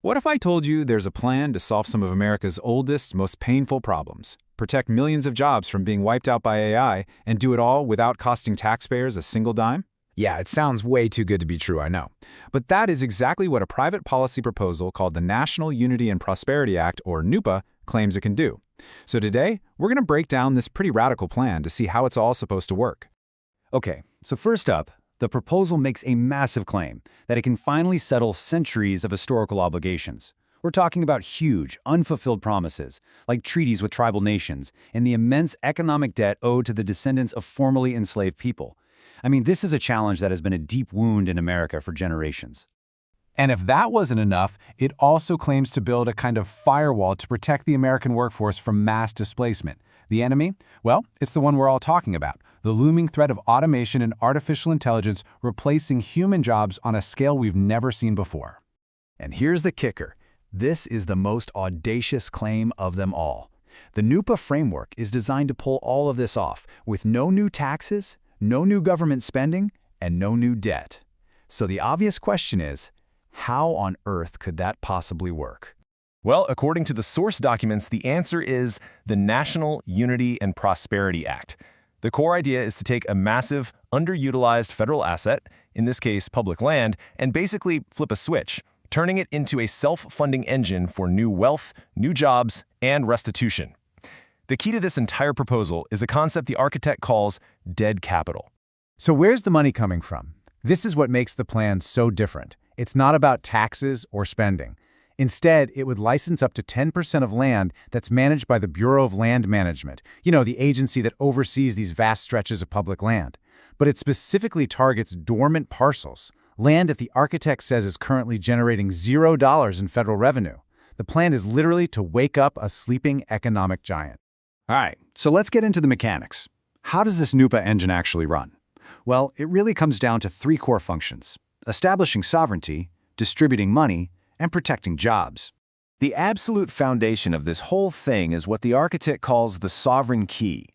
What if I told you there's a plan to solve some of America's oldest, most painful problems, protect millions of jobs from being wiped out by AI, and do it all without costing taxpayers a single dime? Yeah, it sounds way too good to be true, I know. But that is exactly what a private policy proposal called the National Unity and Prosperity Act, or NUPA, claims it can do. So today, we're going to break down this pretty radical plan to see how it's all supposed to work. Okay, so first up, the proposal makes a massive claim that it can finally settle centuries of historical obligations. We're talking about huge, unfulfilled promises, like treaties with tribal nations and the immense economic debt owed to the descendants of formerly enslaved people. I mean, this is a challenge that has been a deep wound in America for generations. And if that wasn't enough, it also claims to build a kind of firewall to protect the American workforce from mass displacement. The enemy? Well, it's the one we're all talking about, the looming threat of automation and artificial intelligence replacing human jobs on a scale we've never seen before. And here's the kicker. This is the most audacious claim of them all. The NUPA framework is designed to pull all of this off with no new taxes, no new government spending, and no new debt. So the obvious question is, how on earth could that possibly work? Well, according to the source documents, the answer is the National Unity and Prosperity Act. The core idea is to take a massive, underutilized federal asset, in this case public land, and basically flip a switch, turning it into a self-funding engine for new wealth, new jobs, and restitution. The key to this entire proposal is a concept the architect calls dead capital. So where's the money coming from? This is what makes the plan so different. It's not about taxes or spending. Instead, it would license up to 10% of land that's managed by the Bureau of Land Management, the agency that oversees these vast stretches of public land. But it specifically targets dormant parcels, land that the architect says is currently generating $0 in federal revenue. The plan is literally to wake up a sleeping economic giant. All right, so let's get into the mechanics. How does this NUPA engine actually run? Well, it really comes down to three core functions: establishing sovereignty, distributing money, and protecting jobs. The absolute foundation of this whole thing is what the architect calls the sovereign key.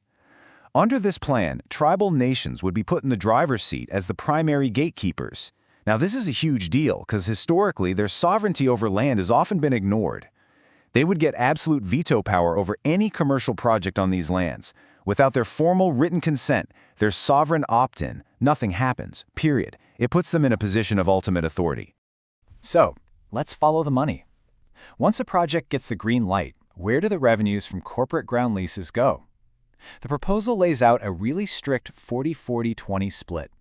Under this plan, tribal nations would be put in the driver's seat as the primary gatekeepers. Now, this is a huge deal because historically their sovereignty over land has often been ignored. They would get absolute veto power over any commercial project on these lands. Without their formal written consent, their sovereign opt-in, nothing happens, period. It puts them in a position of ultimate authority. So, let's follow the money. Once a project gets the green light, where do the revenues from corporate ground leases go? The proposal lays out a really strict 40-40-20 split.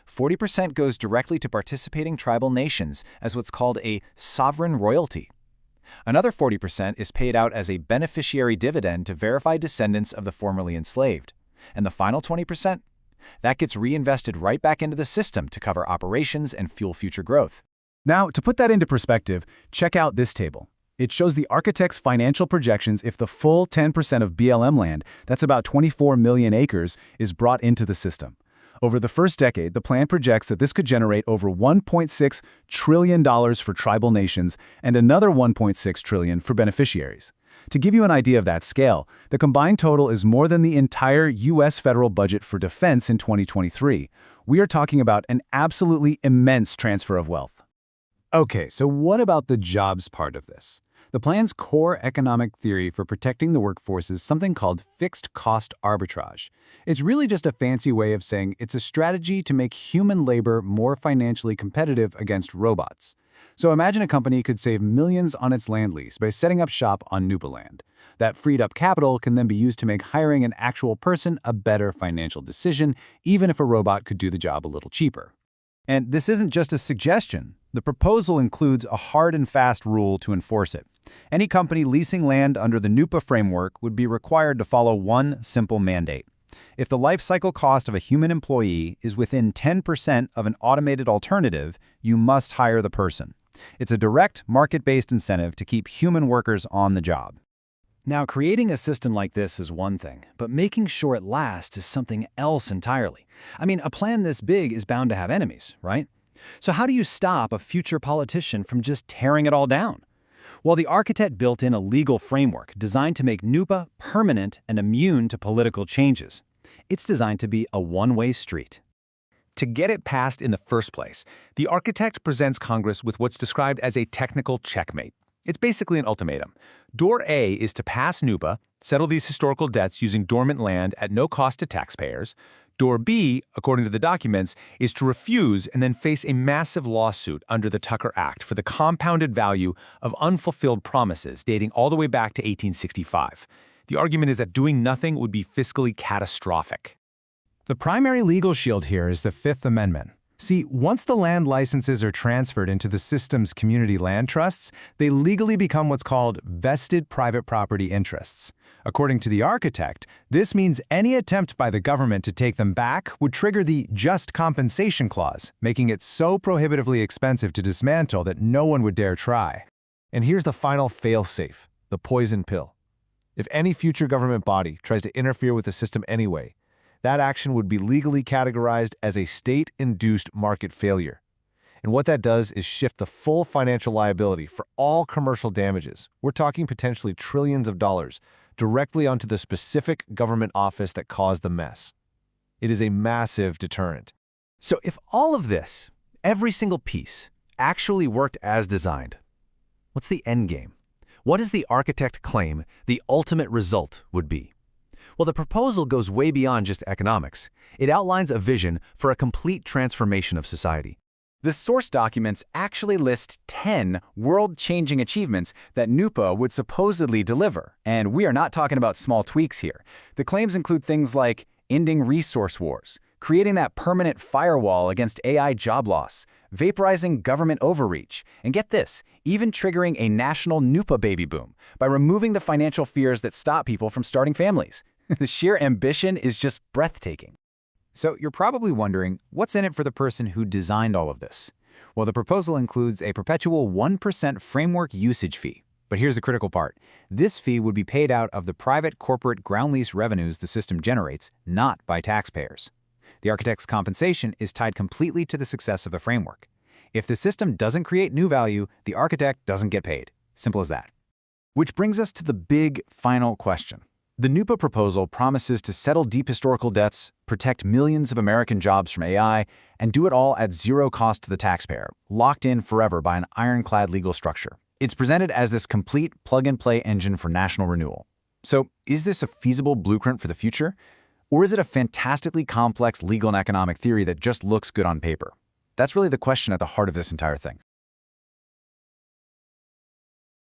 40% goes directly to participating tribal nations as what's called a sovereign royalty. Another 40% is paid out as a beneficiary dividend to verified descendants of the formerly enslaved. And the final 20%? That gets reinvested right back into the system to cover operations and fuel future growth. Now, to put that into perspective, check out this table. It shows the architect's financial projections if the full 10% of BLM land, that's about 24 million acres, is brought into the system. Over the first decade, the plan projects that this could generate over $1.6 trillion for tribal nations and another $1.6 trillion for beneficiaries. To give you an idea of that scale, the combined total is more than the entire U.S. federal budget for defense in 2023. We are talking about an absolutely immense transfer of wealth. Okay, so what about the jobs part of this? The plan's core economic theory for protecting the workforce is something called fixed cost arbitrage. It's really just a fancy way of saying it's a strategy to make human labor more financially competitive against robots. So imagine a company could save millions on its land lease by setting up shop on NUPA land. That freed up capital can then be used to make hiring an actual person a better financial decision, even if a robot could do the job a little cheaper. And this isn't just a suggestion. The proposal includes a hard and fast rule to enforce it. Any company leasing land under the NUPA framework would be required to follow one simple mandate. If the life cycle cost of a human employee is within 10% of an automated alternative, you must hire the person. It's a direct, market-based incentive to keep human workers on the job. Now, creating a system like this is one thing, but making sure it lasts is something else entirely. I mean, a plan this big is bound to have enemies, right? So how do you stop a future politician from just tearing it all down? Well, the architect built in a legal framework designed to make NUPA permanent and immune to political changes. It's designed to be a one-way street. to get it passed in the first place, the architect presents Congress with what's described as a technical checkmate. It's basically an ultimatum. Door A is to pass NUPA, settle these historical debts using dormant land at no cost to taxpayers. Door B, according to the documents, is to refuse and then face a massive lawsuit under the Tucker Act for the compounded value of unfulfilled promises dating all the way back to 1865. The argument is that doing nothing would be fiscally catastrophic. The primary legal shield here is the Fifth Amendment. See, once the land licenses are transferred into the system's community land trusts, they legally become what's called vested private property interests. According to the architect, this means any attempt by the government to take them back would trigger the just compensation clause, making it so prohibitively expensive to dismantle that no one would dare try. And here's the final fail-safe, the poison pill. If any future government body tries to interfere with the system anyway, that action would be legally categorized as a state-induced market failure. And what that does is shift the full financial liability for all commercial damages, we're talking potentially trillions of dollars, directly onto the specific government office that caused the mess. It is a massive deterrent. So if all of this, every single piece, actually worked as designed, what's the end game? What does the architect claim the ultimate result would be? Well, the proposal goes way beyond just economics. It outlines a vision for a complete transformation of society. The source documents actually list 10 world-changing achievements that NUPA would supposedly deliver. And we are not talking about small tweaks here. The claims include things like ending resource wars, creating that permanent firewall against AI job loss, vaporizing government overreach, and get this, even triggering a national NUPA baby boom by removing the financial fears that stop people from starting families. The sheer ambition is just breathtaking. So you're probably wondering, what's in it for the person who designed all of this? Well, the proposal includes a perpetual 1% framework usage fee. But here's the critical part. This fee would be paid out of the private corporate ground lease revenues the system generates, not by taxpayers. The architect's compensation is tied completely to the success of the framework. If the system doesn't create new value, the architect doesn't get paid. Simple as that. Which brings us to the big final question. The NUPA proposal promises to settle deep historical debts, protect millions of American jobs from AI, and do it all at zero cost to the taxpayer, locked in forever by an ironclad legal structure. It's presented as this complete plug-and-play engine for national renewal. So, is this a feasible blueprint for the future? Or is it a fantastically complex legal and economic theory that just looks good on paper? That's really the question at the heart of this entire thing.